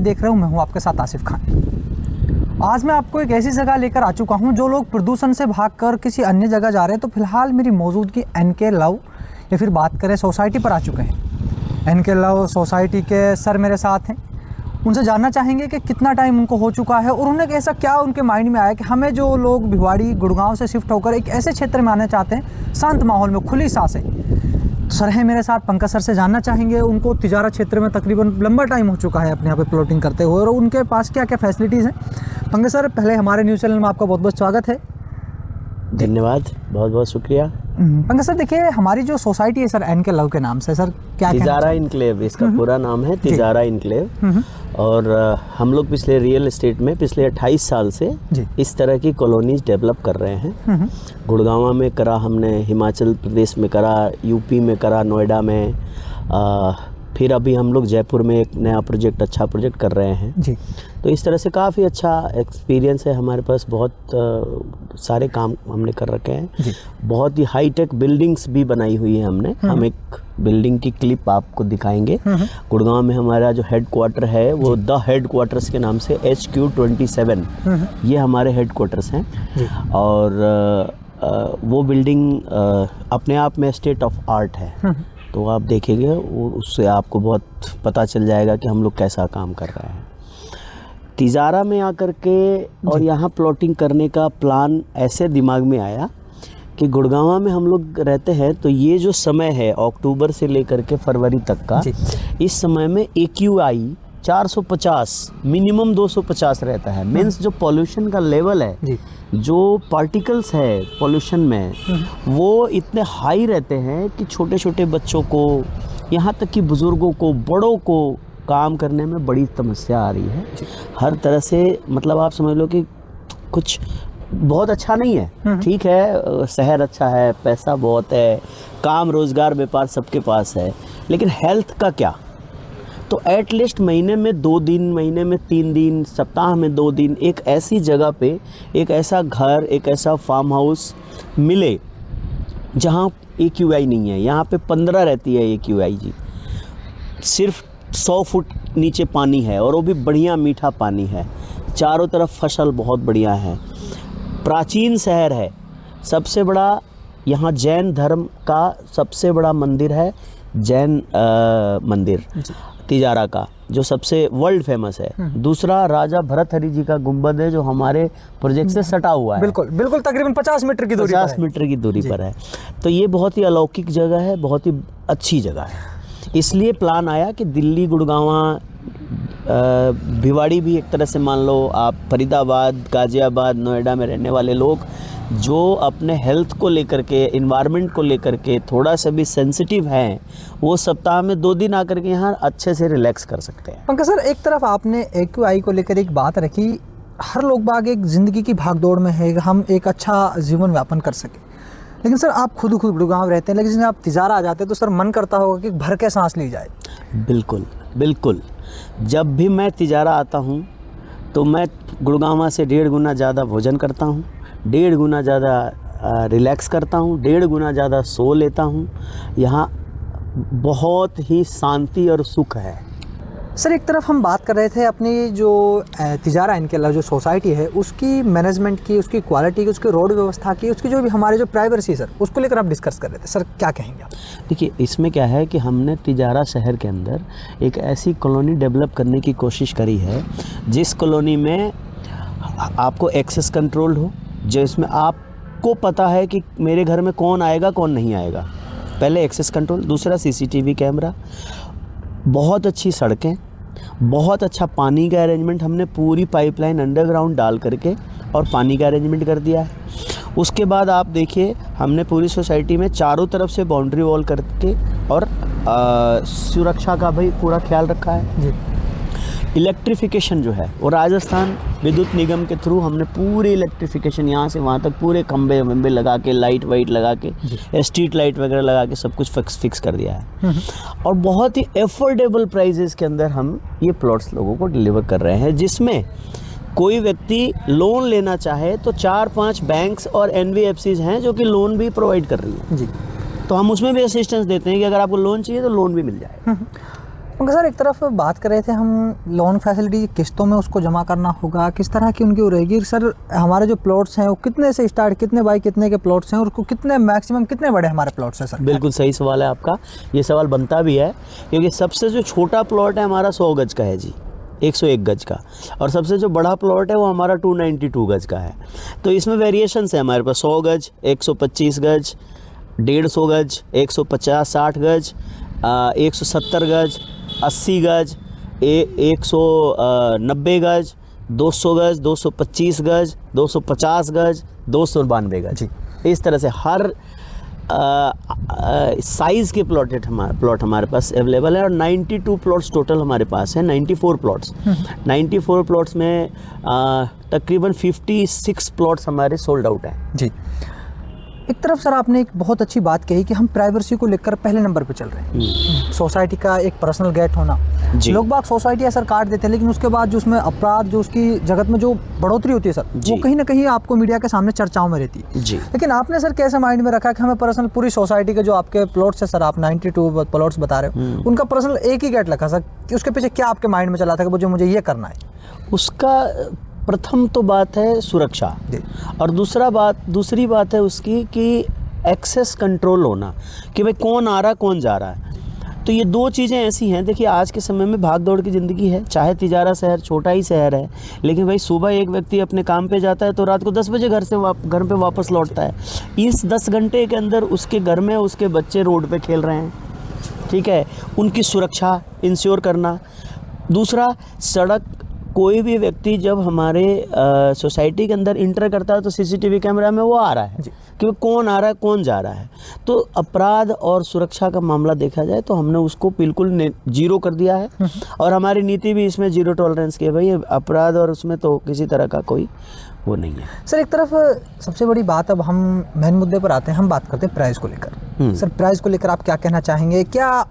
देख रहे हो, मैं हूं आपके साथ आसिफ खान। आज मैं आपको एक ऐसी जगह लेकर आ चुका हूं जो लोग प्रदूषण से भागकर किसी अन्य जगह जा रहे हैं। तो फिलहाल मेरी मौजूदगी एनके लव या फिर बात करें सोसाइटी पर आ चुके हैं। एनके लव सोसाइटी के सर मेरे साथ हैं, उनसे जानना चाहेंगे कि कितना टाइम उनको हो चुका है और उन्हें ऐसा क्या उनके माइंड में आया कि हमें जो लोग भिवाड़ी गुड़गांव से शिफ्ट होकर एक ऐसे क्षेत्र में आना चाहते हैं शांत माहौल में, खुली सांसें। सर हैं मेरे साथ, पंकज सर से जानना चाहेंगे उनको तिजारा क्षेत्र में तकरीबन लंबा टाइम हो चुका है अपने यहाँ पे प्लॉटिंग करते हुए और उनके पास क्या क्या फैसिलिटीज़ हैं। पंकज सर, पहले हमारे न्यूज़ चैनल में आपका बहुत बहुत स्वागत है। धन्यवाद, बहुत बहुत शुक्रिया। पंकज सर, देखिए हमारी जो सोसाइटी है सर एनके लव के नाम से, सर क्या तिजारा इनक्लेव इसका पूरा नाम है, तिजारा इनक्लेव। और हम लोग पिछले रियल एस्टेट में पिछले 28 साल से इस तरह की कॉलोनीज डेवलप कर रहे हैं। गुड़गांव में करा हमने, हिमाचल प्रदेश में करा, यूपी में करा, नोएडा में, फिर अभी हम लोग जयपुर में एक नया प्रोजेक्ट, अच्छा प्रोजेक्ट कर रहे हैं जी। तो इस तरह से काफ़ी अच्छा एक्सपीरियंस है हमारे पास। बहुत सारे काम हमने कर रखे हैं जी। बहुत ही हाईटेक बिल्डिंग्स भी बनाई हुई है हमने। हम एक बिल्डिंग की क्लिप आपको दिखाएंगे। गुड़गांव में हमारा जो हेड क्वार्टर है वो द हेड क्वार्टर्स के नाम से HQ27 ये हमारे हेड क्वार्टर्स हैं। और वो बिल्डिंग अपने आप में स्टेट ऑफ आर्ट है। तो आप देखेंगे वो, उससे आपको बहुत पता चल जाएगा कि हम लोग कैसा काम कर रहे हैं। तिजारा में आकर के और यहाँ प्लॉटिंग करने का प्लान ऐसे दिमाग में आया कि गुड़गांव में हम लोग रहते हैं, तो ये जो समय है अक्टूबर से लेकर के फरवरी तक का, इस समय में AQI 450 मिनिमम 250 रहता है। मीन्स जो पॉल्यूशन का लेवल है, जो पार्टिकल्स है पॉल्यूशन में, वो इतने हाई रहते हैं कि छोटे छोटे बच्चों को, यहाँ तक कि बुज़ुर्गों को, बड़ों को काम करने में बड़ी समस्या आ रही है। हर तरह से मतलब आप समझ लो कि कुछ बहुत अच्छा नहीं है। ठीक है, शहर अच्छा है, पैसा बहुत है, काम रोज़गार व्यापार सबके पास है, लेकिन हेल्थ का क्या? तो एटलीस्ट महीने में 2 दिन, महीने में 3 दिन, सप्ताह में 2 दिन एक ऐसी जगह पे एक ऐसा घर, एक ऐसा फार्म हाउस मिले जहाँ AQI नहीं है। यहाँ पे 15 रहती है AQI जी। सिर्फ 100 फुट नीचे पानी है और वो भी बढ़िया मीठा पानी है। चारों तरफ फसल बहुत बढ़िया है। प्राचीन शहर है, सबसे बड़ा यहाँ जैन धर्म का सबसे बड़ा मंदिर है, जैन मंदिर तिजारा का, जो सबसे वर्ल्ड फेमस है। दूसरा राजा भरतहरि जी का गुंबद है जो हमारे प्रोजेक्ट से सटा हुआ है। बिल्कुल बिल्कुल, तकरीबन 50 मीटर की दूरी 50 मीटर की दूरी पर है। तो ये बहुत ही अलौकिक जगह है, बहुत ही अच्छी जगह है। इसलिए प्लान आया कि दिल्ली, गुड़गांव, भिवाड़ी भी एक तरह से मान लो आप, फरीदाबाद, गाजियाबाद, नोएडा में रहने वाले लोग जो अपने हेल्थ को लेकर के, इन्वायरमेंट को लेकर के थोड़ा सा भी सेंसिटिव हैं, वो सप्ताह में 2 दिन आकर के यहाँ अच्छे से रिलैक्स कर सकते हैं। पंकज सर, एक तरफ आपने AQI को लेकर एक बात रखी, हर लोग बाग एक ज़िंदगी की भागदौड़ में है, हम एक अच्छा जीवन यापन कर सकें। लेकिन सर आप खुद गुड़गांव रहते हैं, लेकिन जब आप तिजारा आ जाते हैं तो सर मन करता होगा कि भर के सांस ली जाए। बिल्कुल बिल्कुल। जब भी मैं तिजारा आता हूँ तो मैं गुड़गांव से 1.5 गुना ज़्यादा भोजन करता हूँ, 1.5 गुना ज़्यादा रिलैक्स करता हूँ, 1.5 गुना ज़्यादा सो लेता हूँ। यहाँ बहुत ही शांति और सुख है। सर एक तरफ हम बात कर रहे थे अपनी जो तिजारा इनके अलावा जो सोसाइटी है उसकी मैनेजमेंट की, उसकी क्वालिटी की, उसकी रोड व्यवस्था की, उसकी जो भी हमारे जो प्राइवेसी सर, उसको लेकर आप डिस्कस कर रहे थे। सर क्या कहेंगे आप? देखिए, इसमें क्या है कि हमने तिजारा शहर के अंदर एक ऐसी कॉलोनी डेवलप करने की कोशिश करी है जिस कॉलोनी में आपको एक्सेस कंट्रोल्ड हो, जिसमें आपको पता है कि मेरे घर में कौन आएगा कौन नहीं आएगा। पहले एक्सेस कंट्रोल, दूसरा CCTV कैमरा, बहुत अच्छी सड़कें, बहुत अच्छा पानी का अरेंजमेंट। हमने पूरी पाइपलाइन अंडरग्राउंड डाल करके और पानी का अरेंजमेंट कर दिया है। उसके बाद आप देखिए, हमने पूरी सोसाइटी में चारों तरफ से बाउंड्री वॉल करके और सुरक्षा का भी पूरा ख्याल रखा है जी। इलेक्ट्रिफिकेशन जो है वो राजस्थान विद्युत निगम के थ्रू हमने पूरी इलेक्ट्रिफिकेशन यहाँ से वहाँ तक पूरे खंबे वंबे लगा के, लाइट वाइट लगा के, स्ट्रीट लाइट वगैरह लगा के सब कुछ फिक्स कर दिया है। और बहुत ही एफोर्डेबल प्राइजेस के अंदर हम ये प्लॉट्स लोगों को डिलीवर कर रहे हैं, जिसमें कोई व्यक्ति लोन लेना चाहे तो 4-5 बैंक्स और NBFCs हैं जो कि लोन भी प्रोवाइड कर रही है जी। तो हम उसमें भी असिस्टेंस देते हैं कि अगर आपको लोन चाहिए तो लोन भी मिल जाएगा। पंकज सर, एक तरफ बात कर रहे थे हम लोन फैसिलिटी किस्तों में उसको जमा करना होगा, किस तरह की उनकी रहेगी सर? हमारे जो प्लॉट्स हैं वो कितने से स्टार्ट, कितने बाई कितने के प्लॉट्स हैं और उसको कितने मैक्सिमम कितने बड़े हमारे प्लॉट्स हैं सर? बिल्कुल सही सवाल है आपका, ये सवाल बनता भी है क्योंकि सबसे जो छोटा प्लॉट है हमारा 100 गज का है जी, 101 गज का, और सबसे जो बड़ा प्लॉट है वो हमारा 292 गज का है। तो इसमें वेरिएशंस है हमारे पास 100 गज, 125 गज, 150 गज, 150-60 गज, 170 गज, 80 गज, 190 गज, 200 गज, 225 गज, 250 गज, 292 गज। इस तरह से हर साइज़ के प्लॉट हमारे पास अवेलेबल है और 92 प्लॉट्स टोटल हमारे पास है, 94 प्लॉट्स। 94 प्लॉट्स में तकरीबन 56 प्लॉट्स हमारे सोल्ड आउट हैं जी। एक तरफ सर आपने एक बहुत अच्छी बात कही कि हम प्राइवेसी को लेकर पहले नंबर पे चल रहे हैं। सोसाइटी का एक पर्सनल गेट होना, लोग बाग सोसाइटी असर काट देते हैं, लेकिन उसके बाद जो उसमें अपराध, जो उसकी जगत में जो बढ़ोतरी होती है सर, वो कहीं ना कहीं आपको मीडिया के सामने चर्चाओं में रहती है जी। लेकिन आपने सर कैसे माइंड में रखा कि हमें पर्सनल पूरी सोसाइटी के जो आपके प्लॉट्स है सर, आप 92 प्लॉट्स बता रहे हो, उनका पर्सनल एक ही गेट रखा सर? उसके पीछे क्या आपके माइंड में चला था कि मुझे ये करना है? उसका प्रथम तो बात है सुरक्षा, और दूसरी बात है उसकी कि एक्सेस कंट्रोल होना, कि भाई कौन आ रहा है कौन जा रहा है। तो ये दो चीज़ें ऐसी हैं, देखिए आज के समय में भाग दौड़ की ज़िंदगी है, चाहे तिजारा शहर छोटा ही शहर है, लेकिन भाई सुबह एक व्यक्ति अपने काम पे जाता है तो रात को 10 बजे घर पे वापस लौटता है। इस 10 घंटे के अंदर उसके घर में उसके बच्चे रोड पे खेल रहे हैं, ठीक है, उनकी सुरक्षा इंश्योर करना। दूसरा, सड़क, कोई भी व्यक्ति जब हमारे सोसाइटी के अंदर इंटर करता है तो सीसीटीवी कैमरा में वो आ रहा है कि कौन आ रहा है कौन जा रहा है। तो अपराध और सुरक्षा का मामला देखा जाए तो हमने उसको बिल्कुल जीरो कर दिया है, और हमारी नीति भी इसमें जीरो टॉलरेंस की है। भाई अपराध और उसमें तो किसी तरह का कोई वो नहीं है सर। एक तरफ सबसे बड़ी बात, अब हम मेन मुद्दे पर आते हैं, हम बात करते हैं प्राइस को लेकर। सर प्राइस को लेकर आप क्या कहना चाहेंगे? क्या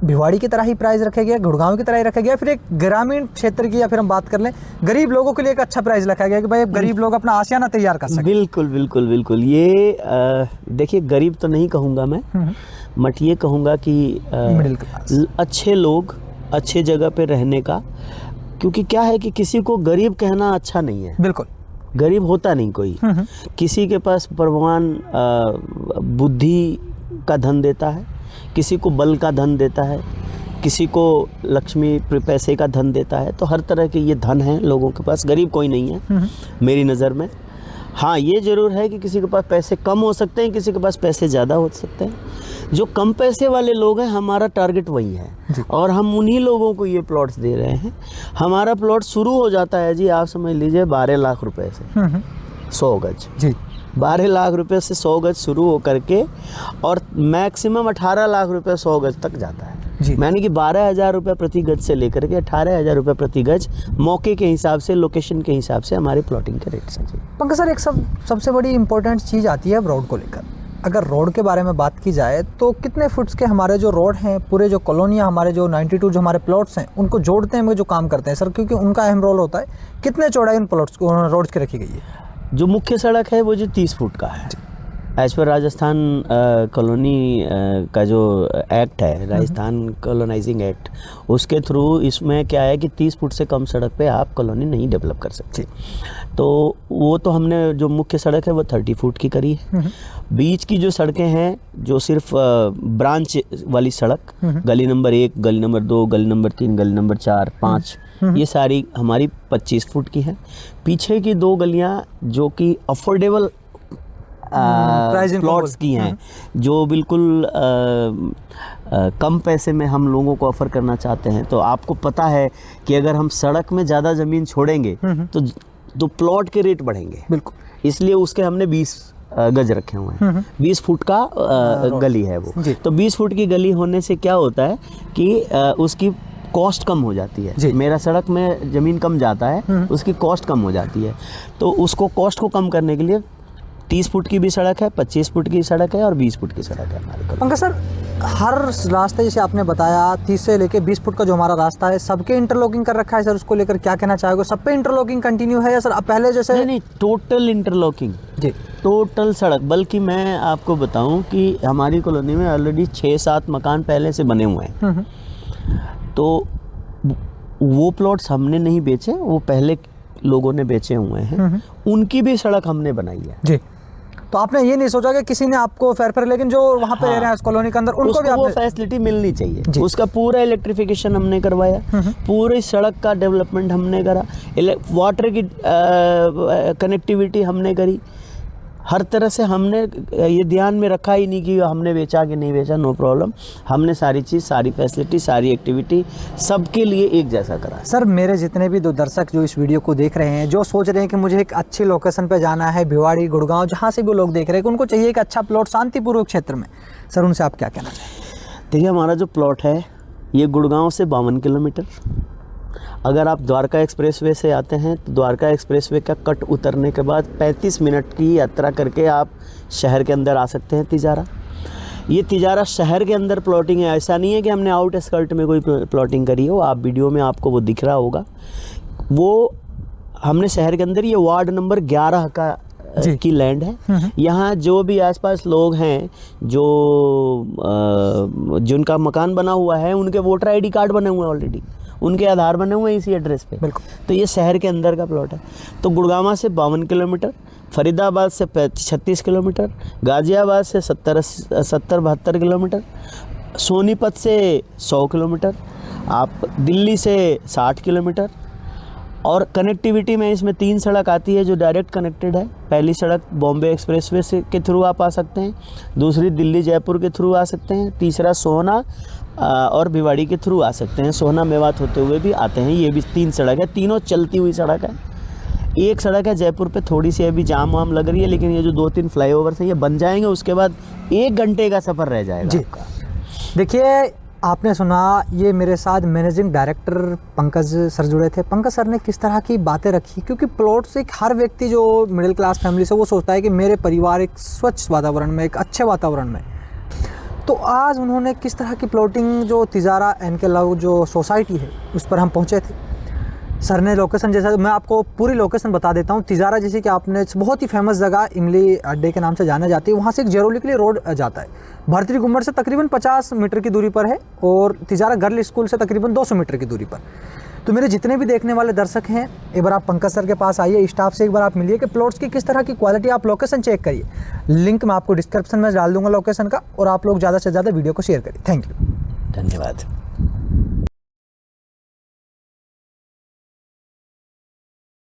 भिवाड़ी की तरह ही प्राइस रखा गया, गुड़गांव की तरह ही रखा गया, फिर एक ग्रामीण क्षेत्र की, या फिर हम बात कर लें गरीब लोगों के लिए एक अच्छा प्राइस रखा गया कि भाई गरीब लोग अपना आशियाना तैयार कर सकें? बिल्कुल बिल्कुल बिल्कुल। ये देखिए, गरीब तो नहीं कहूँगा मैं, बट ये कहूँगा कि मिडिल क्लास, अच्छे लोग अच्छे जगह पे रहने का, क्योंकि क्या है कि किसी को गरीब कहना अच्छा नहीं है। बिल्कुल, गरीब होता नहीं कोई। किसी के पास भगवान बुद्धि का धन देता है, किसी को बल का धन देता है, किसी को लक्ष्मी पैसे का धन देता है। तो हर तरह के ये धन है लोगों के पास, गरीब कोई नहीं है मेरी नज़र में। हाँ, ये ज़रूर है कि किसी के पास पैसे कम हो सकते हैं, किसी के पास पैसे ज़्यादा हो सकते हैं। जो कम पैसे वाले लोग हैं, हमारा टारगेट वही है, और हम उन्हीं लोगों को ये प्लॉट्स दे रहे हैं। हमारा प्लॉट शुरू हो जाता है जी, आप समझ लीजिए 12 लाख रुपए से 100 गज जी। 12 लाख रुपए से 100 गज शुरू हो करके और मैक्सिमम 18 लाख रुपए 100 गज तक जाता है जी। यानी कि 12,000 रुपये प्रति गज से लेकर के 18,000 रुपये प्रति गज मौके के हिसाब से, लोकेशन के हिसाब से हमारे प्लॉटिंग के रेट्स हैं जी। पंकज सर, एक सबसे बड़ी इंपॉर्टेंट चीज़ आती है रोड को लेकर। अगर रोड के बारे में बात की जाए तो कितने फुट्स के हमारे जो रोड हैं, पूरे जो कॉलोनियाँ, हमारे जो 92 जो हमारे प्लॉट्स हैं, उनको जोड़ते हैं, जो काम करते हैं सर, क्योंकि उनका अहम रोल होता है। कितने चौड़ाई उन प्लॉट्स को, रोड्स की रखी गई है? जो मुख्य सड़क है वो जो 30 फुट का है, एज पर राजस्थान कॉलोनी का जो एक्ट है, राजस्थान कॉलोनाइजिंग एक्ट, उसके थ्रू इसमें क्या है कि 30 फुट से कम सड़क पे आप कॉलोनी नहीं डेवलप कर सकते। तो वो तो हमने जो मुख्य सड़क है वो 30 फुट की करी है। बीच की जो सड़कें हैं, जो सिर्फ ब्रांच वाली सड़क, गली नंबर 1, गली नंबर 2, गली नंबर 3, गली नंबर 4, 5, ये सारी हमारी 25 फुट की हैं। पीछे की 2 गलियां जो कि अफोर्डेबल प्लॉट्स की हैं, जो बिल्कुल कम पैसे में हम लोगों को ऑफर करना चाहते हैं। तो आपको पता है कि अगर हम सड़क में ज़्यादा ज़मीन छोड़ेंगे तो प्लॉट के रेट बढ़ेंगे, बिल्कुल, इसलिए उसके हमने 20 गज रखे हुए हैं। 20 फुट का गली है वो। तो 20 फुट की गली होने से क्या होता है कि उसकी कॉस्ट कम हो जाती है। मेरा सड़क में ज़मीन कम जाता है, उसकी कॉस्ट कम हो जाती है। तो उसको कॉस्ट को कम करने के लिए 30 फुट की भी सड़क है, 25 फुट की सड़क है और 20 फुट की सड़क है हमारे। पंकज सर, हर रास्ते जैसे आपने बताया 30 से लेके 20 फुट का जो हमारा रास्ता है, सबके इंटरलॉकिंग कर रखा है सर, उसको लेकर क्या कहना चाहोगे? सब पे इंटरलॉकिंग कंटिन्यू है या सर पहले जैसे? नहीं, टोटल इंटरलॉकिंग जी, टोटल सड़क। बल्कि मैं आपको बताऊं कि हमारी कॉलोनी में ऑलरेडी 6-7 मकान पहले से बने हुए हैं। तो वो प्लॉट्स हमने नहीं बेचे, वो पहले लोगों ने बेचे हुए हैं, उनकी भी सड़क हमने बनाई है जी। तो आपने ये नहीं सोचा कि किसी ने आपको फेयर लेकिन जो वहाँ पे रह रहे हैं इस कॉलोनी के अंदर उनको भी वो फैसिलिटी मिलनी चाहिए। उसका पूरा इलेक्ट्रिफिकेशन हमने करवाया, पूरी सड़क का डेवलपमेंट हमने करा, वाटर की कनेक्टिविटी हमने करी, हर तरह से हमने ये ध्यान में रखा ही नहीं कि हमने बेचा कि नहीं बेचा, नो प्रॉब्लम। हमने सारी चीज़, सारी फैसिलिटी, सारी एक्टिविटी सबके लिए एक जैसा करा। सर मेरे जितने भी दर्शक जो इस वीडियो को देख रहे हैं, जो सोच रहे हैं कि मुझे एक अच्छी लोकेशन पे जाना है, भिवाड़ी, गुड़गांव, जहाँ से भी लोग देख रहे हैं कि उनको चाहिए एक अच्छा प्लॉट शांतिपूर्वक क्षेत्र में, सर उनसे आप क्या कहना चाहेंगे? देखिए, हमारा जो प्लॉट है ये गुड़गांव से 52 किलोमीटर। अगर आप द्वारका एक्सप्रेसवे से आते हैं तो द्वारका एक्सप्रेसवे का कट उतरने के बाद 35 मिनट की यात्रा करके आप शहर के अंदर आ सकते हैं तिजारा। ये तिजारा शहर के अंदर प्लॉटिंग है, ऐसा नहीं है कि हमने आउट स्कर्ट में कोई प्लॉटिंग करी हो। आप वीडियो में आपको वो दिख रहा होगा, वो हमने शहर के अंदर, ये वार्ड नंबर 11 का की लैंड है। यहाँ जो भी आसपास लोग हैं जिनका मकान बना हुआ है, उनके वोटर ID कार्ड बने हुए हैं ऑलरेडी, उनके आधार बने हुए हैं इसी एड्रेस पे। तो ये शहर के अंदर का प्लॉट है। तो गुड़गांव से 52 किलोमीटर, फरीदाबाद से 36 किलोमीटर, गाजियाबाद से 70-72 किलोमीटर, सोनीपत से 100 किलोमीटर, आप दिल्ली से 60 किलोमीटर। और कनेक्टिविटी में इसमें 3 सड़क आती है जो डायरेक्ट कनेक्टेड है। पहली सड़क बॉम्बे एक्सप्रेसवे से के थ्रू आप आ सकते हैं, दूसरी दिल्ली जयपुर के थ्रू आ सकते हैं, तीसरा सोहना और भिवाड़ी के थ्रू आ सकते हैं, सोहना मेवात होते हुए भी आते हैं। ये भी 3 सड़क है, तीनों चलती हुई सड़क है। एक सड़क है जयपुर पे, थोड़ी सी अभी जाम वाम लग रही है, लेकिन ये जो 2-3 फ्लाईओवर से ये बन जाएंगे, उसके बाद 1 घंटे का सफ़र रह जाएगा जी। आपका। देखिए, आपने सुना, ये मेरे साथ मैनेजिंग डायरेक्टर पंकज सर जुड़े थे। पंकज सर ने किस तरह की बातें रखी, क्योंकि प्लॉट से हर व्यक्ति जो मिडिल क्लास फैमिली से, वो सोचता है कि मेरे परिवार एक स्वच्छ वातावरण में, एक अच्छे वातावरण में। तो आज उन्होंने किस तरह की प्लॉटिंग, जो तिजारा एनके लव जो सोसाइटी है, उस पर हम पहुँचे थे। सर ने लोकेशन, जैसा मैं आपको पूरी लोकेशन बता देता हूँ। तिजारा जैसे कि आपने बहुत ही फेमस जगह इमली अड्डे के नाम से जाना जाती है, वहाँ से एक जयरोली के लिए रोड जाता है, भरतरी गुम्बद से तकरीबन 50 मीटर की दूरी पर है, और तिजारा गर्ल स्कूल से तकरीबन 200 मीटर की दूरी पर। तो मेरे जितने भी देखने वाले दर्शक हैं, एक बार आप पंकज सर के पास आइए, स्टाफ से एक बार आप मिलिए कि प्लॉट्स की किस तरह की क्वालिटी, आप लोकेशन चेक करिए। लिंक मैं आपको डिस्क्रिप्शन में डाल दूंगा लोकेशन का, और आप लोग ज़्यादा से ज़्यादा वीडियो को शेयर करिए। थैंक यू, धन्यवाद।